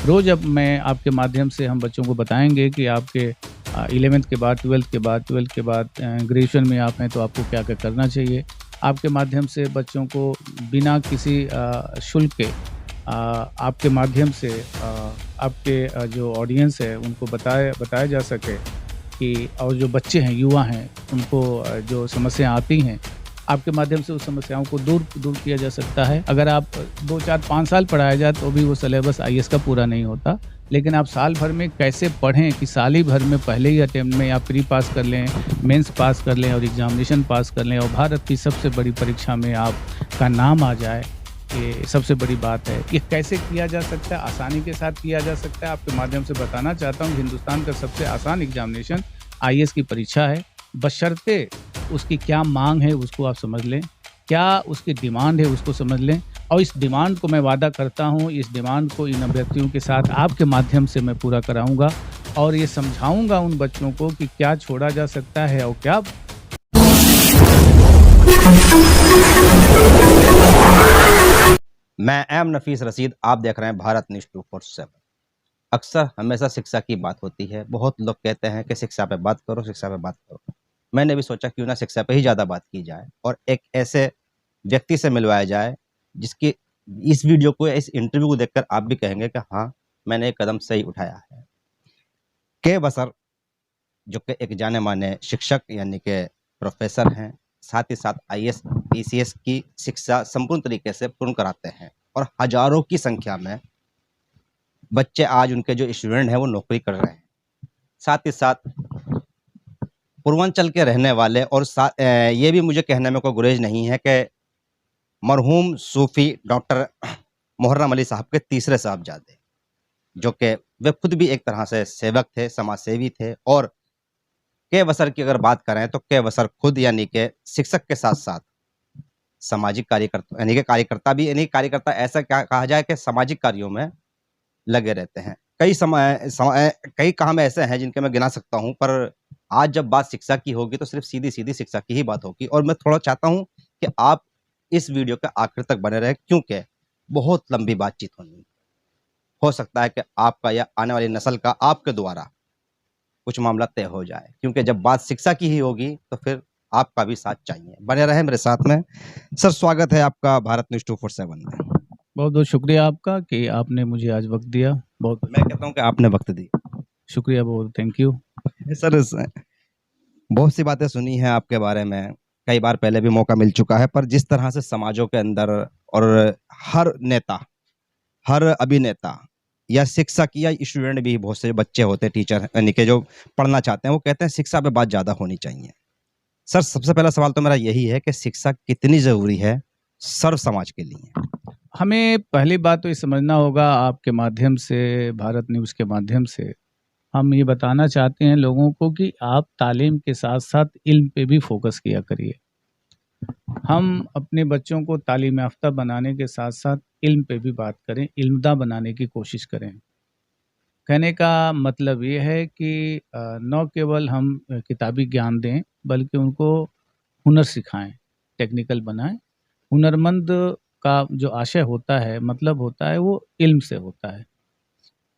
रोज़ अब मैं आपके माध्यम से हम बच्चों को बताएँगे कि आपके 11th के बाद 12th के बाद ग्रेजुएशन में आप हैं तो आपको क्या-क्या करना चाहिए। आपके माध्यम से बच्चों को बिना किसी शुल्क के आपके माध्यम से आपके जो ऑडियंस है उनको बताया जा सके कि और जो बच्चे हैं, युवा हैं, उनको जो समस्या आती हैं, आपके माध्यम से उस समस्याओं को दूर किया जा सकता है। अगर आप 2, 4, 5 साल पढ़ाया जाए तो भी वो सिलेबस आईएएस का पूरा नहीं होता। लेकिन आप साल भर में कैसे पढ़ें कि साल ही भर में पहले ही अटेम्प्ट में आप प्री पास कर लें, मेंस पास कर लें और एग्ज़ामिनेशन पास कर लें और भारत की सबसे बड़ी परीक्षा में आपका नाम आ जाए, ये सबसे बड़ी बात है। ये कैसे किया जा सकता है? आसानी के साथ किया जा सकता है। आपके माध्यम से बताना चाहता हूँ हिंदुस्तान का सबसे आसान एग्ज़ामिनेशन आईएएस की परीक्षा है। बशर्ते उसकी क्या माँग है उसको आप समझ लें, क्या उसकी डिमांड है उसको समझ लें और इस डिमांड को मैं वादा करता हूँ, इस डिमांड को इन अभ्यर्थियों के साथ आपके माध्यम से मैं पूरा कराऊँगा और ये समझाऊँगा उन बच्चों को कि क्या छोड़ा जा सकता है और क्या मैं एम नफीस रशीद, आप देख रहे हैं भारत न्यूज़ 247। अक्सर हमेशा शिक्षा की बात होती है। बहुत लोग कहते हैं कि शिक्षा पे बात करो, शिक्षा पे बात करो। मैंने भी सोचा क्यों ना शिक्षा पे ही ज़्यादा बात की जाए और एक ऐसे व्यक्ति से मिलवाया जाए जिसकी इस वीडियो को, इस इंटरव्यू को देखकर आप भी कहेंगे कि हाँ, मैंने एक कदम सही उठाया है। के बसर, जो कि एक जाने माने शिक्षक यानी कि प्रोफेसर हैं, साथ ही साथ आईएएस पीसीएस की शिक्षा संपूर्ण तरीके से पूर्ण कराते हैं और हजारों की संख्या में बच्चे आज उनके जो स्टूडेंट हैं वो नौकरी कर रहे हैं। साथ ही साथ पूर्वांचल के रहने वाले और ये भी मुझे कहने में कोई गुरेज नहीं है कि मरहूम सूफी डॉक्टर मुहर्रम अली साहब के तीसरे साहबजादे, जो कि वे खुद भी एक तरह से सेवक थे, समाज सेवी थे। और के बसर की अगर बात करें तो के बसर खुद यानी कि शिक्षक के साथ साथ सामाजिक कार्यकर्ता यानी कि कार्यकर्ता भी, यानी कार्यकर्ता ऐसा क्या कहा जाए कि सामाजिक कार्यों में लगे रहते हैं। कई काम ऐसे हैं जिनके मैं गिना सकता हूँ, पर आज जब बात शिक्षा की होगी तो सिर्फ सीधी-सीधी शिक्षा की ही बात होगी और मैं थोड़ा चाहता हूँ कि आप इस वीडियो के आखिर तक बने रहें, क्योंकि बहुत लंबी बातचीत होनी है। हो सकता है कि आपका या आने वाली नस्ल का आपके द्वारा कुछ मामला तय हो जाए, क्योंकि जब बात शिक्षा की ही होगी तो फिर आपका भी साथ चाहिए। बने रहें मेरे साथ में। सर, स्वागत है आपका भारत न्यूज़ 247 में। बहुत-बहुत शुक्रिया आपका कि आपने मुझे आज वक़्त दिया। बहुत मैं कहता हूँ कि आपने वक़्त दिया। शुक्रिया, बहुत थैंक यू। सर, बहुत सी बातें सुनी हैं आपके बारे में, कई बार पहले भी मौका मिल चुका है, पर जिस तरह से समाजों के अंदर और हर नेता, हर अभिनेता या शिक्षक या स्टूडेंट भी, बहुत से बच्चे होते हैं, टीचर यानी कि जो पढ़ना चाहते हैं, वो कहते हैं शिक्षा पे बात ज़्यादा होनी चाहिए। सर, सबसे पहला सवाल तो मेरा यही है कि शिक्षा कितनी ज़रूरी है सर्व समाज के लिए? हमें पहली बात तो ये समझना होगा आपके माध्यम से, भारत न्यूज़ के माध्यम से, हम ये बताना चाहते हैं लोगों को कि आप तालीम के साथ-साथ इल्म पे भी फ़ोकस किया करिए। हम अपने बच्चों को तालीम याफ़्ता बनाने के साथ-साथ इल्म पे भी बात करें, इल्मदा बनाने की कोशिश करें। कहने का मतलब ये है कि न केवल हम किताबी ज्ञान दें, बल्कि उनको हुनर सिखाएँ, टेक्निकल बनाएँ। हुनरमंद का जो आशय होता है, मतलब होता है, वो इल्म से होता है।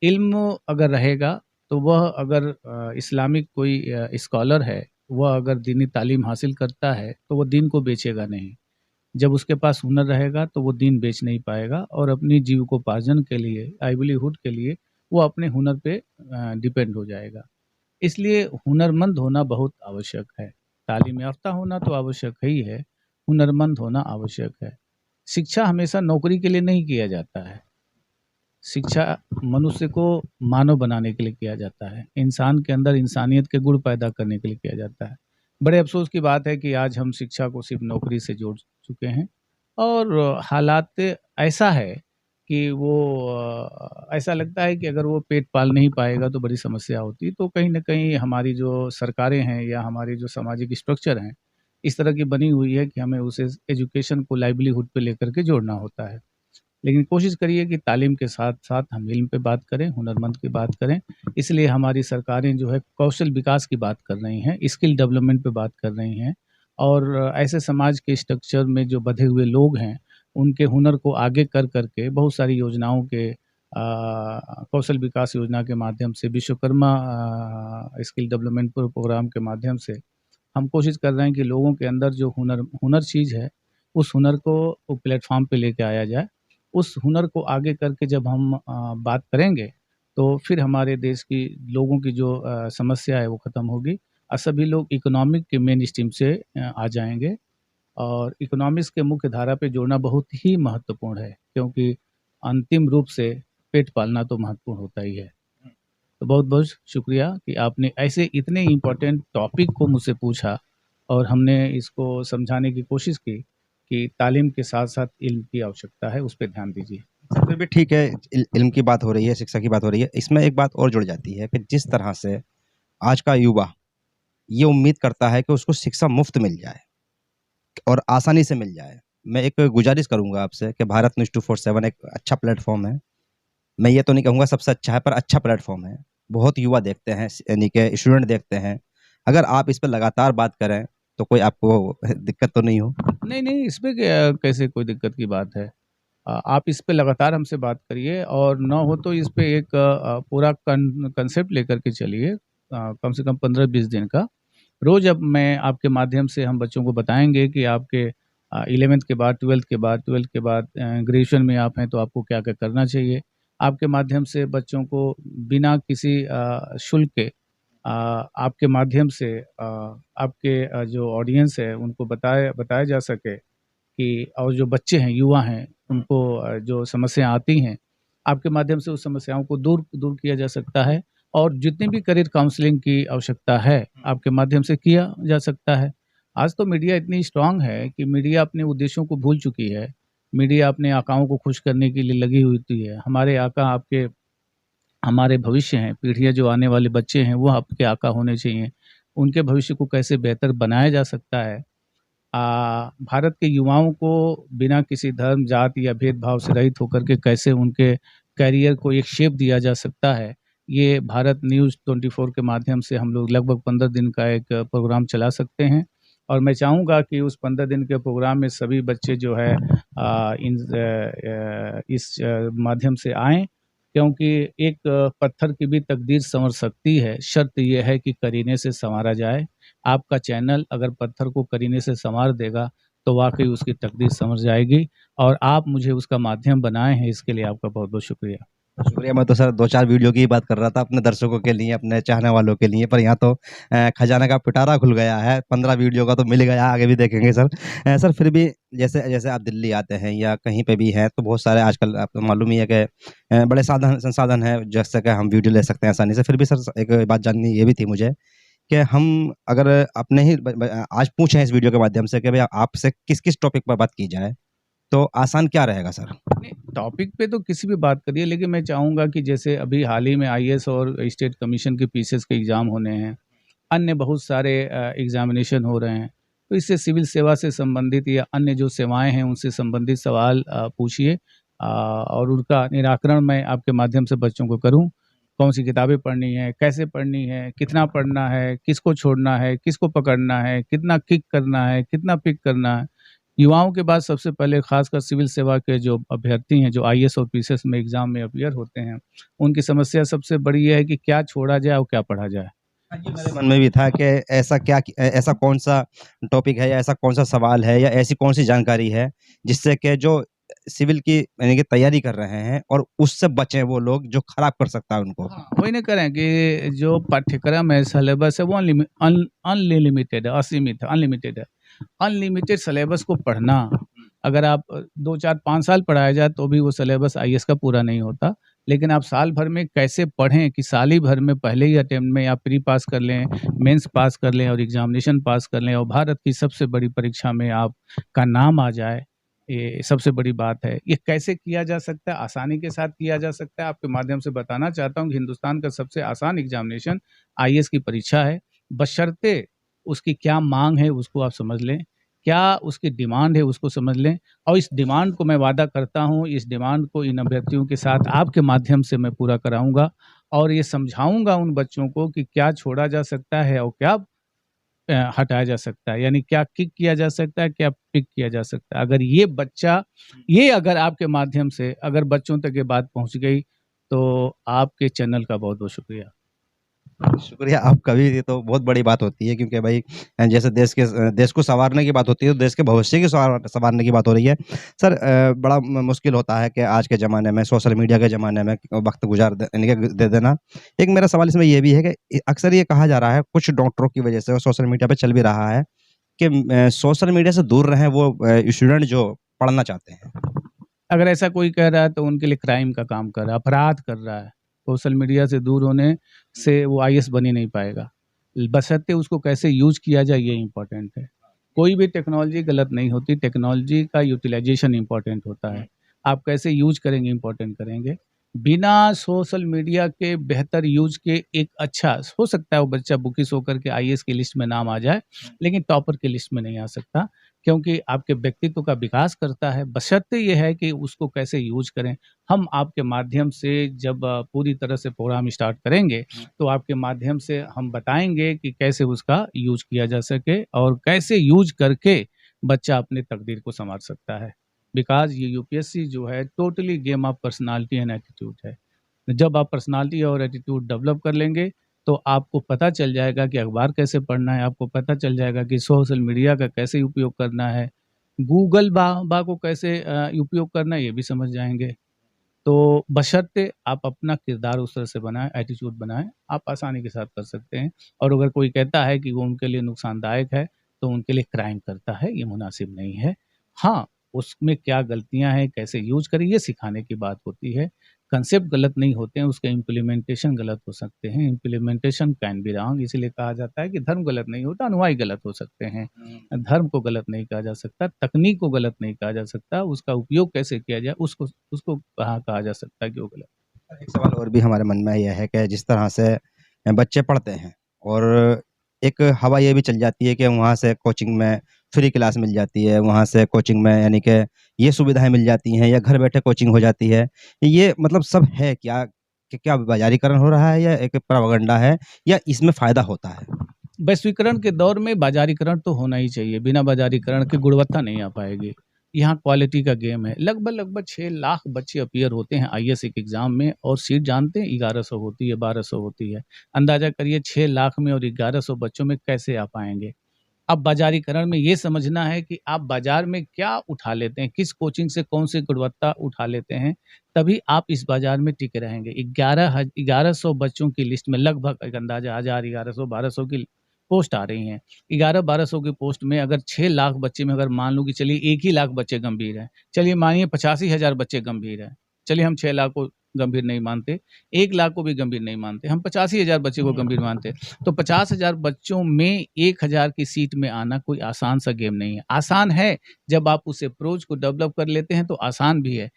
इल्म अगर रहेगा तो वह अगर इस्लामिक कोई स्कॉलर है, वह अगर दीनी तालीम हासिल करता है, तो वो दीन को बेचेगा नहीं। जब उसके पास हुनर रहेगा तो वो दीन बेच नहीं पाएगा और अपनी जीविकोपार्जन के लिए, लाइवलीहुड के लिए वो अपने हुनर पे डिपेंड हो जाएगा। इसलिए हुनरमंद होना बहुत आवश्यक है। तालीम याफ़्ता होना तो आवश्यक ही है, हुनरमंद होना आवश्यक है। शिक्षा हमेशा नौकरी के लिए नहीं किया जाता है। शिक्षा मनुष्य को मानव बनाने के लिए किया जाता है। इंसान के अंदर इंसानियत के गुण पैदा करने के लिए किया जाता है। बड़े अफ़सोस की बात है कि आज हम शिक्षा को सिर्फ़ नौकरी से जोड़ चुके हैं और हालात ऐसा है कि वो ऐसा लगता है कि अगर वो पेट पाल नहीं पाएगा तो बड़ी समस्या होती। तो कहीं न कहीं हमारी जो सरकारें हैं या हमारी जो सामाजिक स्ट्रक्चर हैं, इस तरह की बनी हुई है कि हमें उसे एजुकेशन को लाइवलीहुड पे लेकर के जोड़ना होता है। लेकिन कोशिश करिए कि तालीम के साथ-साथ हम इल्म पे बात करें, हुनरमंद की बात करें। इसलिए हमारी सरकारें जो है कौशल विकास की बात कर रही हैं, स्किल डेवलपमेंट पे बात कर रही हैं और ऐसे समाज के स्ट्रक्चर में जो बँधे हुए लोग हैं, उनके हुनर को आगे कर के बहुत सारी योजनाओं के कौशल विकास योजना के माध्यम से, विश्वकर्मा स्किल डेवलपमेंट प्रोग्राम के माध्यम से हम कोशिश कर रहे हैं कि लोगों के अंदर जो हुनर चीज़ है, उस हुनर को वो प्लेटफ़ॉर्म पे लेके आया जाए। उस हुनर को आगे करके जब हम बात करेंगे, तो फिर हमारे देश की लोगों की जो समस्या है वो ख़त्म होगी और सभी लोग इकोनॉमिक के मेन स्ट्रीम से आ जाएँगे। और इकोनॉमिक्स के मुख्य धारा पे जोड़ना बहुत ही महत्वपूर्ण है, क्योंकि अंतिम रूप से पेट पालना तो महत्वपूर्ण होता ही है। तो बहुत-बहुत शुक्रिया कि आपने ऐसे इतने इम्पोर्टेंट टॉपिक को मुझसे पूछा और हमने इसको समझाने की कोशिश की कि तालीम के साथ-साथ इल्म की आवश्यकता है, उस पे ध्यान दीजिए। फिर भी ठीक है, इल्म की बात हो रही है, शिक्षा की बात हो रही है। इसमें एक बात और जुड़ जाती है कि जिस तरह से आज का युवा ये उम्मीद करता है कि उसको शिक्षा मुफ्त मिल जाए और आसानी से मिल जाए। मैं एक गुज़ारिश करूँगा आपसे कि भारत न्यूज़ 247 एक अच्छा प्लेटफ़ॉर्म है। मैं ये तो नहीं कहूँगा सबसे अच्छा है, पर अच्छा प्लेटफ़ॉर्म है। बहुत युवा देखते हैं, यानी कि स्टूडेंट देखते हैं। अगर आप इस पे लगातार बात करें, तो कोई आपको दिक्कत तो नहीं हो? नहीं, इसमें क्या कैसे कोई दिक्कत की बात है? आप इस पे लगातार हमसे बात करिए और ना हो तो इस पे एक पूरा कंसेप्ट लेकर के चलिए, कम से कम 15-20 दिन का। रोज़ अब मैं आपके माध्यम से हम बच्चों को बताएँगे कि आपके 11th के बाद, 12th के बाद ग्रेजुएशन में आप हैं तो आपको क्या-क्या करना चाहिए। आपके माध्यम से बच्चों को बिना किसी शुल्क के आपके माध्यम से आपके जो ऑडियंस है उनको बताया बताया जा सके कि और जो बच्चे हैं, युवा हैं, उनको जो समस्या आती हैं, आपके माध्यम से उस समस्याओं को दूर दूर किया जा सकता है और जितनी भी करियर काउंसलिंग की आवश्यकता है, आपके माध्यम से किया जा सकता है। आज तो मीडिया इतनी स्ट्रॉन्ग है कि मीडिया अपने उद्देश्यों को भूल चुकी है। मीडिया अपने आकाओं को खुश करने के लिए लगी हुई होती है। हमारे आका आपके हमारे भविष्य हैं, पीढ़ियाँ जो आने वाले बच्चे हैं, वो आपके आका होने चाहिए। उनके भविष्य को कैसे बेहतर बनाया जा सकता है, भारत के युवाओं को बिना किसी धर्म, जाति या भेदभाव से रहित होकर के कैसे उनके करियर को एक शेप दिया जा सकता है, ये भारत न्यूज़ 24 के माध्यम से हम लोग लगभग 15 दिन का एक प्रोग्राम चला सकते हैं। और मैं चाहूँगा कि उस 15 दिन के प्रोग्राम में सभी बच्चे जो है इस माध्यम से आएँ, क्योंकि एक पत्थर की भी तकदीर सँवर सकती है, शर्त ये है कि करीने से सँवारा जाए। आपका चैनल अगर पत्थर को करीने से सँवार देगा, तो वाक़ई उसकी तकदीर सँवर जाएगी और आप मुझे उसका माध्यम बनाए हैं, इसके लिए आपका बहुत-बहुत शुक्रिया। शुक्रिया, मैं तो सर 2-4 वीडियो की ही बात कर रहा था अपने दर्शकों के लिए, अपने चाहने वालों के लिए, पर यहाँ तो खजाना का पिटारा खुल गया है, 15 वीडियो का तो मिल गया, आगे भी देखेंगे सर। सर फिर भी जैसे जैसे आप दिल्ली आते हैं या कहीं पे भी हैं, तो बहुत सारे आजकल आपको मालूम ही है कि बड़े संसाधन हैं, जैसे कि हम वीडियो ले सकते हैं आसानी से। फिर भी सर एक बात जाननी ये भी थी मुझे कि हम अगर अपने ही आज पूछें इस वीडियो के माध्यम से कि भई आपसे किस-किस टॉपिक पर बात की जाए, तो आसान क्या रहेगा सर? नहीं, टॉपिक पे तो किसी भी बात करिए, लेकिन मैं चाहूँगा कि जैसे अभी हाल ही में आईएएस और स्टेट कमीशन के पीसीएस के एग्ज़ाम होने हैं, अन्य बहुत सारे एग्ज़ामिनेशन हो रहे हैं, तो इससे सिविल सेवा से संबंधित या अन्य जो सेवाएँ हैं, उनसे संबंधित सवाल पूछिए और उनका निराकरण मैं आपके माध्यम से बच्चों को करूँ। कौन-सी किताबें पढ़नी है, कैसे पढ़नी है, कितना पढ़ना है, किसको छोड़ना है, किसको पकड़ना है, कितना किक करना है, कितना पिक करना है। युवाओं के बाद सबसे पहले खासकर सिविल सेवा के जो अभ्यर्थी हैं, जो आईएएस और पीसीएस में एग्ज़ाम में अपीयर होते हैं, उनकी समस्या सबसे बड़ी ये है कि क्या छोड़ा जाए और क्या पढ़ा जाए। हाँ जी, मेरे मन में भी था कि ऐसा कौन-सा टॉपिक है या ऐसा कौन-सा सवाल है या ऐसी कौन-सी जानकारी है, जिससे कि जो सिविल की यानी कि तैयारी कर रहे हैं और उससे बचें वो लोग जो खराब कर सकता है उनको। हाँ, वही ना करें कि जो पाठ्यक्रम है, सिलेबस है, वो अनलिमिटेड है, असीमित है, अनलिमिटेड है। अनलिमिटेड सिलेबस को पढ़ना, अगर आप 2, 4, 5 साल पढ़ाया जाए तो भी वो सिलेबस आईएएस का पूरा नहीं होता। लेकिन आप साल भर में कैसे पढ़ें कि साल ही भर में पहले ही अटेम्प्ट में आप प्री पास कर लें, मेंस पास कर लें और एग्ज़ामिनेशन पास कर लें और भारत की सबसे बड़ी परीक्षा में आपका नाम आ जाए, ये सबसे बड़ी बात है। ये कैसे किया जा सकता है? आसानी के साथ किया जा सकता है। आपके माध्यम से बताना चाहता हूँ कि हिंदुस्तान का सबसे आसान एग्ज़ामिनेशन आईएएस की परीक्षा है, बशर्ते उसकी क्या माँग है उसको आप समझ लें, क्या उसकी डिमांड है उसको समझ लें और इस डिमांड को मैं वादा करता हूँ, इस डिमांड को इन अभ्यर्थियों के साथ आपके माध्यम से मैं पूरा कराऊँगा और ये समझाऊँगा उन बच्चों को कि क्या छोड़ा जा सकता है और क्या हटाया जा सकता है, यानी क्या किक किया जा सकता है, क्या पिक किया जा सकता है। अगर ये अगर आपके माध्यम से अगर बच्चों तक ये बात पहुँच गई, तो आपके चैनल का बहुत-बहुत शुक्रिया। शुक्रिया आपका भी, ये तो बहुत बड़ी बात होती है क्योंकि भाई जैसे देश को सँवारने की बात होती है, तो देश के भविष्य की सँवारने की बात हो रही है। सर बड़ा म मुश्किल होता है कि आज के ज़माने में, सोशल मीडिया के ज़माने में वक़्त गुज़ार द यानी कि दे देना। एक मेरा सवाल इसमें ये भी है कि अक्सर ये कहा जा रहा है कुछ डॉक्टरों की वज़ह से और सोशल मीडिया पे चल भी रहा है कि सोशल मीडिया से दूर रहें वो स्टूडेंट जो पढ़ना चाहते हैं। अगर ऐसा कोई कह रहा है तो उनके लिए क्राइम का काम कर रहा है, अपराध कर रहा है। सोशल मीडिया से दूर होने से वो आईएएस बन ही नहीं पाएगा। बशर्ते उसको कैसे यूज़ किया जाए ये इम्पोर्टेंट है। कोई भी टेक्नोलॉजी गलत नहीं होती, टेक्नोलॉजी का यूटिलाइज़ेशन इम्पोर्टेंट होता है। आप कैसे यूज़ करेंगे इम्पोर्टेंट करेंगे। बिना सोशल मीडिया के बेहतर यूज़ के एक अच्छा हो सकता है वो बच्चा बुकिश होकर के आईएएस की लिस्ट में नाम आ जाए, लेकिन टॉपर की लिस्ट में नहीं आ सकता। क्योंकि आपके व्यक्तित्व का विकास करता है, बशर्ते ये है कि उसको कैसे यूज़ करें। हम आपके माध्यम से जब पूरी तरह से प्रोग्राम स्टार्ट करेंगे, तो आपके माध्यम से हम बताएँगे कि कैसे उसका यूज़ किया जा सके और कैसे यूज़ करके बच्चा अपनी तकदीर को सँवार सकता है। बिकॉज़ ये यूपीएससी जो है totally game of personality and attitude है। जब आप पर्सनैलिटी और एटीट्यूड डेवलप कर लेंगे, तो आपको पता चल जाएगा कि अखबार कैसे पढ़ना है, आपको पता चल जाएगा कि सोशल मीडिया का कैसे उपयोग करना है, गूगल बा को कैसे उपयोग करना है, ये भी समझ जाएँगे। तो बशर्ते आप अपना किरदार उस तरह से बनाएँ, एटीट्यूड बनाएँ, आप आसानी के साथ कर सकते हैं। और अगर कोई कहता है कि वो उनके लिए नुकसानदायक है, तो उनके लिए क्राइम करता है, ये मुनासिब नहीं है। हाँ, उसमें क्या गलतियाँ हैं, कैसे यूज़ करें, ये सिखाने की बात होती है। कांसेप्ट गलत नहीं होते हैं, उसके इम्प्लीमेंटेशन गलत हो सकते हैं, इम्प्लीमेंटेशन कैन बी रॉन्ग, इसीलिए कहा जाता है कि धर्म गलत नहीं होता, अनुयायी गलत हो सकते हैं। धर्म को गलत नहीं कहा जा सकता, तकनीक को गलत नहीं कहा जा सकता, उसका उपयोग कैसे किया जाए, उसको उसको कहा जा सकता है कि वो गलत। एक सवाल और भी हमारे मन में यह है कि जिस तरह से बच्चे पढ़ते हैं और एक हवा ये भी चल जाती है कि वहाँ से कोचिंग में फ्री क्लास मिल जाती है, वहाँ से कोचिंग में यानी कि ये सुविधाएँ मिल जाती हैं या घर बैठे कोचिंग हो जाती है। ये मतलब सब है क्या? कि क्या बाज़ारीकरण हो रहा है या एक प्रोपेगेंडा है या इसमें फ़ायदा होता है? वैश्वीकरण के दौर में बाज़ारीकरण तो होना ही चाहिए, बिना बाज़ारीकरण के गुणवत्ता नहीं आ पाएगी। यहाँ क्वालिटी का गेम है। लगभग-लगभग 6 लाख बच्चे अपीयर होते हैं आईएएस एक एग्ज़ाम में और सीट जानते हैं 1100 होती है, 1200 होती है। अंदाज़ा करिए 6 लाख में और 1100 बच्चों में कैसे आ पाएँगे? अब बाज़ारीकरण में ये समझना है कि आप बाज़ार में क्या उठा लेते हैं, किस कोचिंग से कौन-सी गुणवत्ता उठा लेते हैं, तभी आप इस बाज़ार में टिके रहेंगे। 1100 बच्चों की लिस्ट में लगभग एक अंदाज़ा 1000, 1100, 1200 की पोस्ट आ रही हैं। 11-1200 की पोस्ट में अगर 6 लाख बच्चे में अगर मान लो कि चलिए 1 ही लाख बच्चे गंभीर हैं, चलिए मानिए 85,000 बच्चे गंभीर हैं। चलिए हम 6 लाख को गंभीर नहीं मानते, 1 लाख को भी गंभीर नहीं मानते, हम 85,000 बच्चे को गंभीर मानते हैं। तो 50,000 बच्चों में 1000 की सीट में आना कोई आसान सा गेम नहीं है। आसान है, जब आप उस अप्रोच को डेवलप कर लेते हैं तो आसान भी है।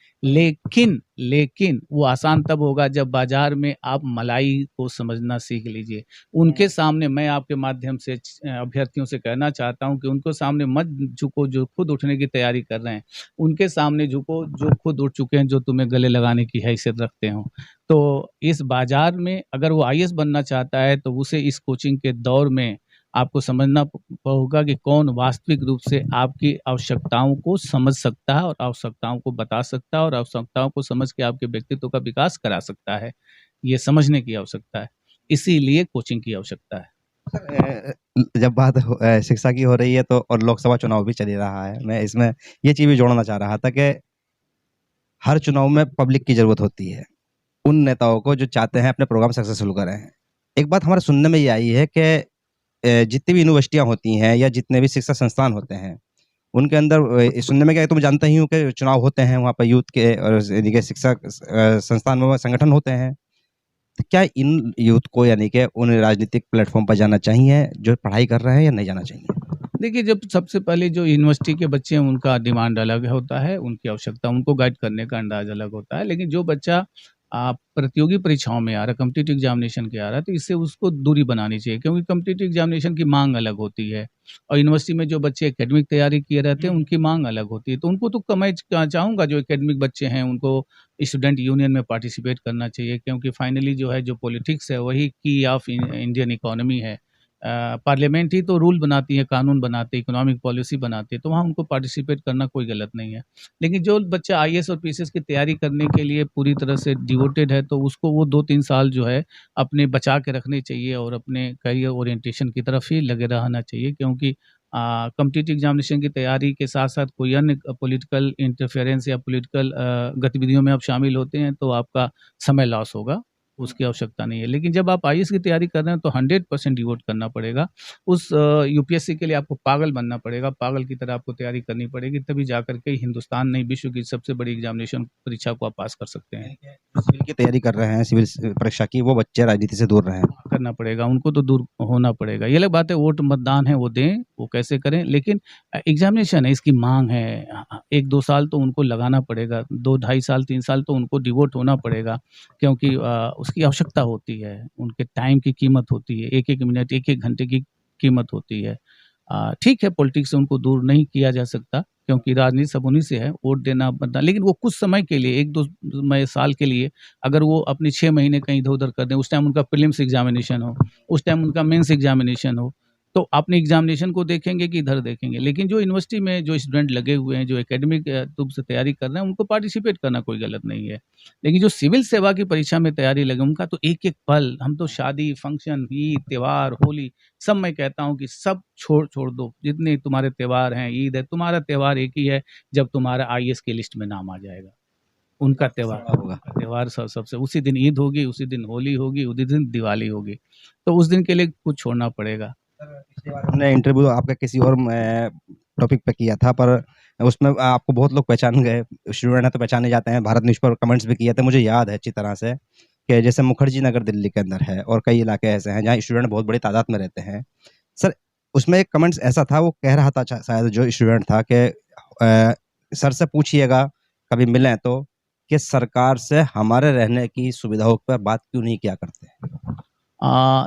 लेकिन वो आसान तब होगा जब बाज़ार में आप मलाई को समझना सीख लीजिए। उनके सामने मैं आपके माध्यम से अभ्यर्थियों से कहना चाहता हूँ कि उनको सामने मत झुको जो खुद उठने की तैयारी कर रहे हैं। उनके सामने झुको जो खुद उठ चुके हैं, जो तुम्हें गले लगाने की हैसियत रखते हों। तो इस बाज़ार में अगर वो आईएएस बनना चाहता है तो उसे इस कोचिंग के दौर में आपको समझना होगा कि कौन वास्तविक रूप से आपकी आवश्यकताओं को समझ सकता है और आवश्यकताओं को बता सकता है और आवश्यकताओं को समझ के आपके व्यक्तित्व का विकास करा सकता है। ये समझने की आवश्यकता है। इसीलिए कोचिंग की आवश्यकता है। जब बात शिक्षा की हो रही है तो और लोकसभा चुनाव भी चल ही रहा है। मैं इसमें ये चीज़ भी जोड़ना चाह रहा था कि हर चुनाव में पब्लिक की ज़रूरत होती है। उन नेताओं को जो चाहते हैं अपने प्रोग्राम सक्सेसफुल करें। एक बात हमारे सुनने में ये आई है कि जितनी भी यूनिवर्सिटियाँ होती हैं या जितने भी शिक्षा संस्थान होते हैं, उनके अंदर सुनने में क्या है, तुम जानते ही हो कि चुनाव होते हैं वहाँ पे यूथ के और यानी कि शिक्षा संस्थान में संगठन होते हैं। तो क्या इन यूथ को यानी कि उन राजनीतिक प्लेटफ़ॉर्म पर जाना चाहिए जो पढ़ाई कर रहे हैं या नहीं जाना चाहिए? देखिए, जब सबसे पहले जो यूनिवर्सिटी के बच्चे हैं उनका डिमांड अलग होता है, उनकी आवश्यकता उनको गाइड करने का अंदाज़ अलग होता है। लेकिन जो बच्चा प्रतियोगी परीक्षाओं में आ रहा है, कॉम्पिटिटिव एग्ज़ामिनेशन के आ रहा है, तो इससे उसको दूरी बनानी चाहिए क्योंकि कॉम्पिटिटिव एग्ज़ामिनेशन की माँग अलग होती है और यूनिवर्सिटी में जो बच्चे एकेडमिक तैयारी किए रहते हैं, उनकी माँग अलग होती है। तो उनको तो मैं चाहूँगा जो एकेडमिक बच्चे हैं, उनको स्टूडेंट यूनियन में पार्टिसिपेट करना चाहिए क्योंकि फाइनली जो है, जो पॉलिटिक्स है, वही की ऑफ इंडियन इकोनॉमी है। पार्लियामेंट ही तो रूल बनाती है, कानून बनाती है, इकोनॉमिक पॉलिसी बनाती है, तो वहाँ उनको पार्टिसिपेट करना कोई गलत नहीं है। लेकिन जो बच्चा आईएएस और पीसीएस की तैयारी करने के लिए पूरी तरह से डिवोटेड है, तो उसको वो 2-3 साल जो है अपने बचा के रखने चाहिए और अपने करियर ओरिएंटेशन की तरफ ही लगे रहना चाहिए, क्योंकि कॉम्पिटिटिव एग्जामिनेशन की तैयारी के साथ-साथ कोई अन्य पॉलिटिकल इंटरफेरेंस या पॉलिटिकल गतिविधियों में आप शामिल होते हैं, तो आपका समय लॉस होगा, उसकी आवश्यकता नहीं है। लेकिन जब आप आईएएस की तैयारी कर रहे हैं, तो 100% डिवोट करना पड़ेगा। उस यूपीएससी के लिए आपको पागल बनना पड़ेगा, पागल की तरह आपको तैयारी करनी पड़ेगी, तभी जाकर के हिंदुस्तान नहीं, विश्व की सबसे बड़ी एग्जामिनेशन परीक्षा को आप पास कर सकते हैं। जो सिविल की तैयारी कर रहे हैं, सिविल परीक्षा की, वो बच्चे राजनीति से दूर रहें। करना पड़ेगा, उनको तो दूर होना पढ़ेगा। ये अलग बात है, वोट मतदान है वो दें, वो कैसे करें, लेकिन एग्ज़ामिनेशन है, इसकी माँग है। 1-2 साल तो उनको लगाना पड़ेगा, 2 ढाई साल, 3 साल तो उनको डिवोट होना पड़ेगा, क्योंकि उसकी आवश्यकता होती है, उनके टाइम की कीमत होती है, 1-1 मिनट, 1-1 घंटे की कीमत होती है। ठीक है, पॉलिटिक्स से उनको दूर नहीं किया जा सकता, क्योंकि राजनीति सब उन्हीं से है, वोट देना, मतदान, लेकिन वो कुछ समय के लिए, 1-2 साल के लिए अगर वो अपने 6 महीने कहीं इधर-उधर कर दें, उस टाइम उनका प्रीलिम्स एग्ज़ामिनेशन हो, उस टाइम उनका मेंस एग्ज़ामिनेशन हो, तो अपने एग्ज़ामिनेशन को देखेंगे कि इधर देखेंगे। लेकिन जो यूनिवर्सिटी में जो स्टूडेंट लगे हुए हैं, जो एकेडमिक रूप से तैयारी कर रहे हैं, उनको पार्टिसिपेट करना कोई गलत नहीं है। लेकिन जो सिविल सेवा की परीक्षा में तैयारी लगे, उनका तो एक-एक पल, हम तो शादी, फंक्शन, ईद, त्योहार, होली, सब मैं कहता हूँ कि सब छोड़ छोड़ दो। जितने तुम्हारे त्योहार हैं, ईद है, तुम्हारा त्योहार एक ही है, जब तुम्हारा आईएएस की लिस्ट में नाम आ जाएगा। उनका त्योहार होगा। त्योहार सबसे उसी दिन ईद होगी, उसी दिन होली होगी, उसी दिन दिवाली होगी। तो उस दिन के लिए कुछ छोड़ना पड़ेगा। पिछली बार हमने इंटरव्यू आपका किसी और टॉपिक पे किया था, पर उसमें आपको बहुत लोग पहचान गए, स्टूडेंट हैं तो पहचाने जाते हैं। भारत न्यूज़ पर कमेंट्स भी किए थे, मुझे याद है अच्छी तरह से, कि जैसे मुखर्जी नगर दिल्ली के अंदर है और कई इलाके ऐसे हैं जहाँ स्टूडेंट बहुत बड़ी तादाद में रहते हैं। सर, उसमें एक कमेंट्स ऐसा था, वो कह रहा था शायद जो स्टूडेंट था कि सर से पूछिएगा कभी मिलें तो, कि सरकार से हमारे रहने की सुविधाओं पर बात क्यों नहीं किया करते?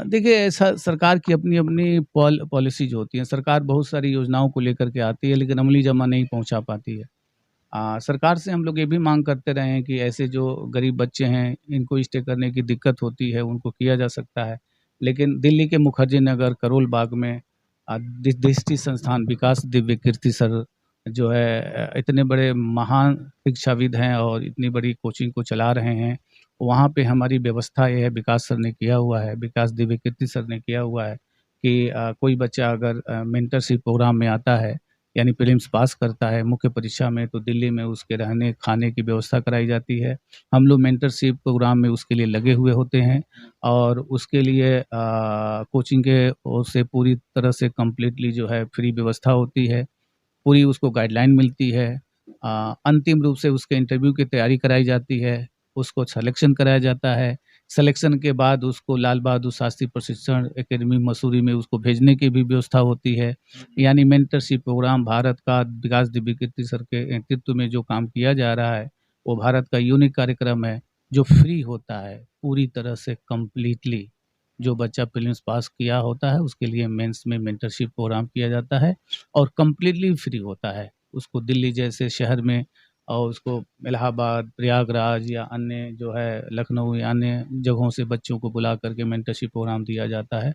देखिए, ऐसा सरकार की अपनी-अपनी पॉलिसीज़ होती हैं। सरकार बहुत सारी योजनाओं को लेकर के आती है, लेकिन अमली जमा नहीं पहुँचा पाती है। सरकार से हम लोग ये भी माँग करते रहे हैं कि ऐसे जो गरीब बच्चे हैं, इनको स्टे करने की दिक्कत होती है, उनको किया जा सकता है। लेकिन दिल्ली के मुखर्जी नगर, करोल बाग में दृष्टि संस्थान विकास दिव्य कीर्ति सर जो है इतने बड़े महान शिक्षाविद हैं और इतनी बड़ी कोचिंग को चला रहे हैं। वहाँ पे हमारी व्यवस्था ये है, विकास सर ने किया हुआ है, विकास दिव्य कीर्ति सर ने किया हुआ है कि कोई बच्चा अगर मेंटरशिप प्रोग्राम में आता है, यानी प्रीलिम्स पास करता है मुख्य परीक्षा में, तो दिल्ली में उसके रहने खाने की व्यवस्था कराई जाती है। हम लोग मेंटरशिप प्रोग्राम में उसके लिए लगे हुए होते हैं और उसके लिए कोचिंग के ओर से पूरी तरह से कंप्लीटली जो है फ्री व्यवस्था होती है, पूरी उसको गाइडलाइन मिलती है। अंतिम रूप से उसके इंटरव्यू की तैयारी कराई जाती है, उसको सिलेक्शन कराया जाता है। सिलेक्शन के बाद उसको लाल बहादुर शास्त्री प्रशिक्षण एकेडमी मसूरी में उसको भेजने की भी व्यवस्था होती है। यानी मेंटरशिप प्रोग्राम भारत का विकास दिव्य कीर्ति सर के नेतृत्व में जो काम किया जा रहा है, वो भारत का यूनिक कार्यक्रम है, जो फ्री होता है, पूरी तरह से कंप्लीटली। जो बच्चा प्रीलिम्स पास किया होता है, उसके लिए मेंस में मेंटरशिप प्रोग्राम किया जाता है और कंप्लीटली फ्री होता है। उसको दिल्ली जैसे शहर में और उसको इलाहाबाद, प्रयागराज या अन्य जो है लखनऊ या अन्य जगहों से बच्चों को बुला करके मेंटरशिप प्रोग्राम दिया जाता है।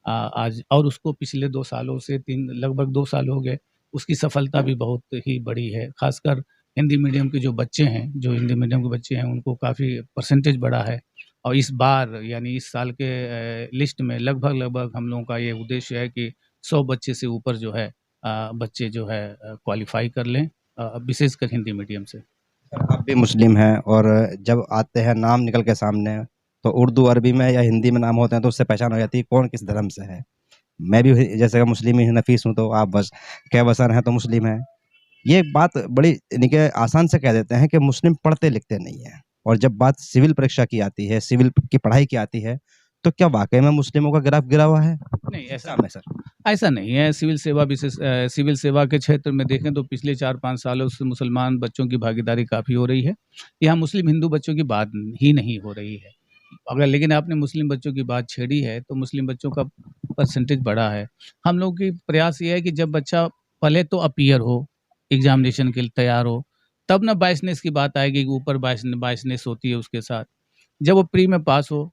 आज और उसको पिछले 2 सालों से 3 लगभग 2 साल हो गए, उसकी सफलता भी बहुत ही बड़ी है। ख़ासकर हिंदी मीडियम के जो बच्चे हैं, जो हिंदी मीडियम के बच्चे हैं, उनको काफ़ी परसेंटेज बढ़ा है और इस बार यानी इस साल के लिस्ट में लगभग हम लोगों का ये उद्देश्य है कि 100 बच्चे से ऊपर जो है बच्चे जो है क्वालीफ़ाई कर लें, विशेषकर हिंदी मीडियम से। सर, आप भी मुस्लिम हैं और जब आते हैं नाम निकल के सामने, तो उर्दू, अरबी में या हिंदी में नाम होते हैं तो उससे पहचान हो जाती है कौन किस धर्म से है। मैं भी जैसे कि मुस्लिम ही नफीस हूँ, तो आप बस कैबसर हैं तो मुस्लिम हैं। ये बात बड़ी यानी कि आसान से कह देते हैं कि मुस्लिम पढ़ते लिखते नहीं हैं, और जब बात सिविल परीक्षा की आती है, सिविल की पढ़ाई की आती है, तो क्या वाक़ई में मुस्लिमों का ग्राफ गिरा हुआ है? नहीं, ऐसा काम है सर। ऐसा नहीं है। सिविल सेवा के क्षेत्र में देखें तो पिछले 4-5 सालों से मुसलमान बच्चों की भागीदारी काफ़ी हो रही है। यहाँ मुस्लिम हिंदू बच्चों की बात ही नहीं हो रही है। अगर लेकिन आपने मुस्लिम बच्चों की बात छेड़ी है, तो मुस्लिम बच्चों का परसेंटेज बढ़ा है। हम लोगों की प्रयास ये है कि जब बच्चा पहले तो अपीयर हो, एग्ज़ामिनेशन के लिए तैयार हो, तब ना बायसनेस की बात आएगी कि ऊपर बायसनेस होती है उसके साथ। जब वो प्री में पास हो,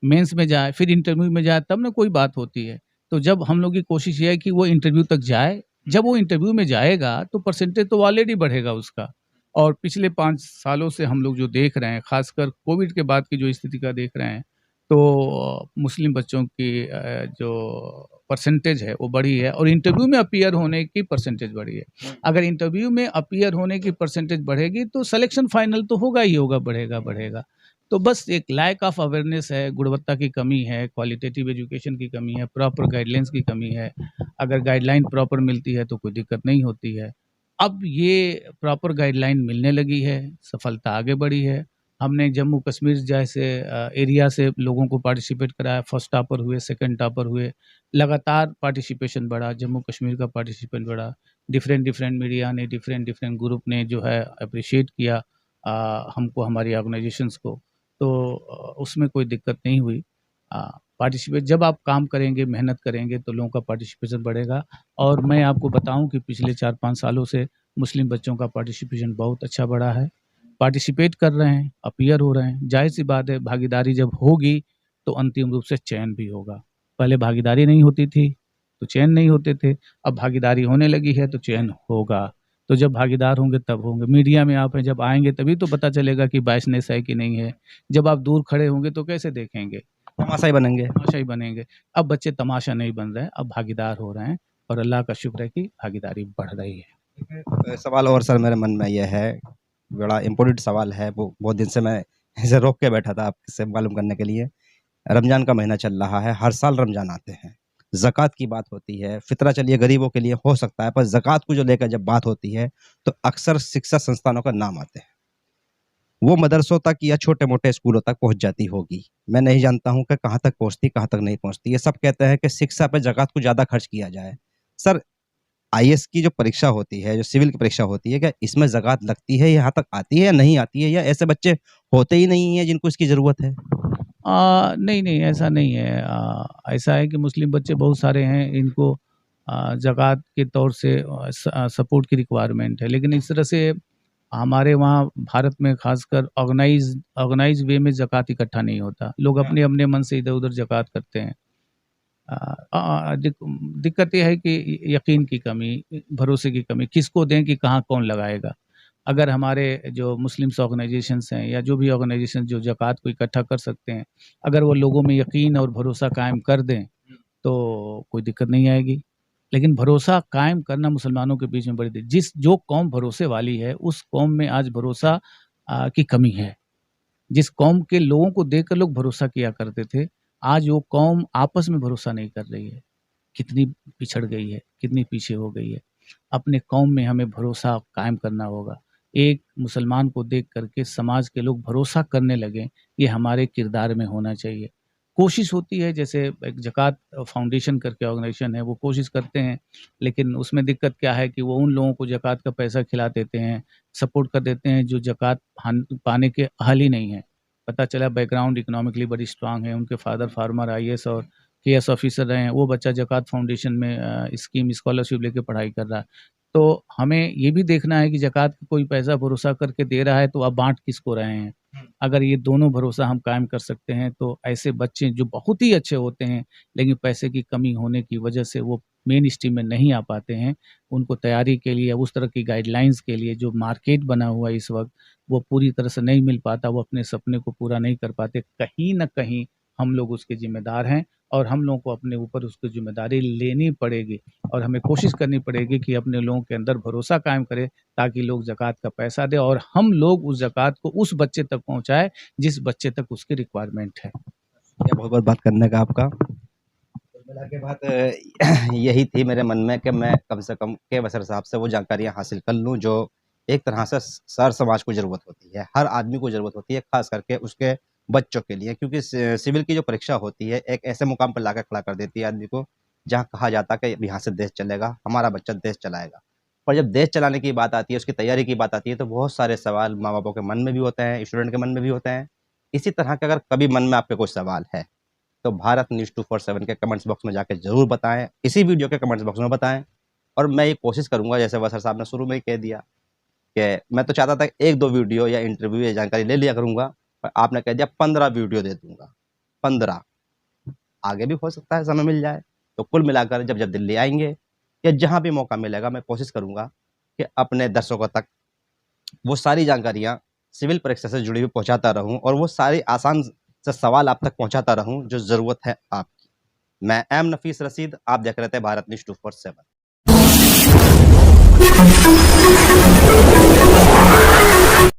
मेंस में जाए, फिर इंटरव्यू में जाए, तब ना कोई बात होती है। तो जब हम लोग की कोशिश ये है कि वो इंटरव्यू तक जाए, जब वो इंटरव्यू में जाएगा तो परसेंटेज तो ऑलरेडी बढ़ेगा उसका। और पिछले 5 सालों से हम लोग जो देख रहे हैं, ख़ासकर कोविड के बाद की जो स्थिति का देख रहे हैं, तो मुस्लिम बच्चों की जो परसेंटेज है वो बढ़ी है और इंटरव्यू में अपीयर होने की परसेंटेज बढ़ी है। अगर इंटरव्यू में अपीयर होने की परसेंटेज बढ़ेगी तो सिलेक्शन फाइनल तो होगा ही होगा, बढ़ेगा। तो बस एक लैक ऑफ अवेयरनेस है, गुणवत्ता की कमी है, क्वालिटेटिव एजुकेशन की कमी है, प्रॉपर गाइडलाइंस की कमी है। अगर गाइडलाइन प्रॉपर मिलती है तो कोई दिक्कत नहीं होती है। अब ये प्रॉपर गाइडलाइन मिलने लगी है, सफलता आगे बढ़ी है। हमने जम्मू कश्मीर जैसे एरिया से लोगों को पार्टिसिपेट कराया, फर्स्ट टॉपर हुए, सेकंड टॉपर हुए, लगातार पार्टिसिपेशन बढ़ा, जम्मू कश्मीर का पार्टिसिपेशन बढ़ा। डिफरेंट मीडिया ने, डिफरेंट ग्रुप ने जो है अप्रिशिएट किया हमको, हमारी ऑर्गेनाइजेशंस को। तो उसमें कोई दिक्कत नहीं हुई। पार्टिसिपेट जब आप काम करेंगे, मेहनत करेंगे तो लोगों का पार्टिसिपेशन बढ़ेगा। और मैं आपको बताऊं कि पिछले 4-5 सालों से मुस्लिम बच्चों का पार्टिसिपेशन बहुत अच्छा बढ़ा है। पार्टिसिपेट कर रहे हैं, अपीयर हो रहे हैं। ज़ाहिर-सी बात है, भागीदारी जब होगी तो अंतिम रूप से चयन भी होगा। पहले भागीदारी नहीं होती थी, तो चयन नहीं होते थे। अब भागीदारी होने लगी है तो चयन होगा। तो जब भागीदार होंगे तब होंगे। मीडिया में आप हैं, जब आएँगे तभी तो पता चलेगा कि बायसनेस है कि नहीं है। जब आप दूर खड़े होंगे तो कैसे देखेंगे? तमाशा ही बनेंगे। तमाशा ही बनेंगे। अब बच्चे तमाशा नहीं बन रहे हैं, अब भागीदार हो रहे हैं और अल्लाह का शुक्र है कि भागीदारी बढ़ रही है। सवाल और सर मेरे मन में ये है, बड़ा इम्पोर्टेंट सवाल है, वो बहुत दिन से मैं इसे रोक के बैठा था आपसे मालूम करने के लिए। रमज़ान का महीना चल रहा है, हर साल रमज़ान आते हैं। ज़कात की बात होती है, फ़ितरा चलिए गरीबों के लिए हो सकता है, पर ज़कात को जो लेकर जब बात होती है, तो अक्सर शिक्षा संस्थानों का नाम आते हैं। वो मदरसों तक या छोटे-मोटे स्कूलों तक पहुँच जाती होगी। मैं नहीं जानता हूँ कि कहाँ तक पहुँचती, कहाँ तक नहीं पहुँचती। ये सब कहते हैं कि शिक्षा पे ज़कात को ज़्यादा खर्च किया जाए। सर, आईएएस की जो परीक्षा होती है, जो सिविल की परीक्षा होती है, क्या इसमें ज़कात लगती है, यहाँ तक आती है या नहीं आती है, या ऐसे बच्चे होते ही नहीं हैं जिनको इसकी ज़रूरत है? नहीं, ऐसा नहीं है। ऐसा है कि मुस्लिम बच्चे बहुत सारे हैं, इनको ज़कात के तौर से सपोर्ट की रिक्वायरमेंट है। लेकिन इस तरह से हमारे वहाँ भारत में ख़ासकर ऑर्गेनाइज़ वे में ज़कात इकट्ठा नहीं होता। लोग अपने-अपने मन से इधर-उधर ज़कात करते हैं। दिक्कत ये है कि यकीन की कमी, भरोसे की कमी, किसको दें कि कहाँ कौन लगाएगा। अगर हमारे जो मुस्लिम्स ऑर्गेनाइजेशंस हैं या जो भी ऑर्गेनाइजेशन जो ज़कात को इकट्ठा कर सकते हैं, अगर वो लोगों में यकीन और भरोसा कायम कर दें, तो कोई दिक्कत नहीं आएगी। लेकिन भरोसा कायम करना मुसलमानों के बीच में बड़ी जो कौम भरोसे वाली है, उस कौम में आज भरोसा की कमी है। जिस कौम के लोगों को देखकर लोग भरोसा किया करते थे, आज वो कौम आपस में भरोसा नहीं कर रही है। कितनी पिछड़ गई है, कितनी पीछे हो गई है। अपने कौम में हमें भरोसा कायम करना होगा। एक मुसलमान को देख कर के समाज के लोग भरोसा करने लगें, ये हमारे किरदार में होना चाहिए। कोशिश होती है, जैसे एक ज़कात फाउंडेशन करके ऑर्गेनाइज़ेशन है, वो कोशिश करते हैं, लेकिन उसमें दिक्कत क्या है कि वो उन लोगों को ज़कात का पैसा खिला देते हैं, सपोर्ट कर देते हैं जो ज़कात पाने के अहल ही नहीं है। पता चला बैकग्राउंड इकोनॉमिकली बड़ी स्ट्रॉन्ग है, उनके फादर फार्मर आईएएस और केएएस ऑफिसर रहे हैं, वो बच्चा ज़कात फाउंडेशन में स्कीम स्कॉलरशिप लेके पढ़ाई कर रहा है। तो हमें ये भी देखना है कि ज़कात का कोई पैसा भरोसा करके दे रहा है तो आप बाँट किसको रहे हैं? अगर ये दोनों भरोसा हम कायम कर सकते हैं तो ऐसे बच्चे जो बहुत ही अच्छे होते हैं, लेकिन पैसे की कमी होने की वजह से वो मेन स्ट्रीम में नहीं आ पाते हैं, उनको तैयारी के लिए, उस तरह की गाइडलाइंस के लिए जो मार्केट बना हुआ है इस वक़्त, वो पूरी तरह से नहीं मिल पाता, वो अपने सपने को पूरा नहीं कर पाते। कहीं न कहीं हम लोग उसके ज़िम्मेदार हैं और हम लोगों को अपने ऊपर उसकी ज़िम्मेदारी लेनी पड़ेगी और हमें कोशिश करनी पड़ेगी कि अपने लोगों के अंदर भरोसा कायम करें, ताकि लोग ज़कात का पैसा दें और हम लोग उस ज़कात को उस बच्चे तक पहुँचाएँ, जिस बच्चे तक उसकी रिक्वायरमेंट है। शुक्रिया बहुत-बहुत बात करने का आपका। कुल मिला के बात यही थी मेरे मन में कि मैं कम से कम के वसर साहब से वो जानकारियाँ हासिल कर लूँ, जो एक तरह से सर समाज को ज़रूरत होती है, हर आदमी को ज़रूरत होती है, ख़ास करके उसके बच्चों के लिए, क्योंकि सिविल की जो परीक्षा होती है, एक ऐसे मुकाम पर लाकर खड़ा कर देती है आदमी को, जहाँ कहा जाता है कि यहाँ से देश चलेगा, हमारा बच्चा देश चलाएगा। पर जब देश चलाने की बात आती है, उसकी तैयारी की बात आती है, तो बहुत सारे सवाल माँ-बापों के मन में भी होते हैं, स्टूडेंट के मन में भी होते हैं। इसी तरह के अगर कभी मन में आपके कोई सवाल है, तो भारत न्यूज़ 247 के कमेंट्स बॉक्स में जाके ज़रूर बताएँ, इसी वीडियो के कमेंट्स बॉक्स में बताएँ। और मैं ये कोशिश करूँगा, जैसे वसर साहब ने शुरू में ही कह दिया, कि मैं तो चाहता था 1-2 वीडियो या इंटरव्यू या जानकारी ले लिया करूँगा, पर आपने कह दिया 15 वीडियो दे दूँगा, 15। आगे भी हो सकता है समय मिल जाए, तो कुल मिलाकर जब दिल्ली आएँगे या जहाँ भी मौका मिलेगा, मैं कोशिश करूँगा कि अपने दर्शकों तक वो सारी जानकारियाँ सिविल परीक्षा से जुड़ी हुई पहुँचाता रहूँ और वो सारे आसान से सवाल आप तक पहुँचाता रहूँ, जो ज़रूरत है आपकी। मैं एम नफ़ीस रशीद, आप देख रहे थे भारत न्यूज़ 24/7।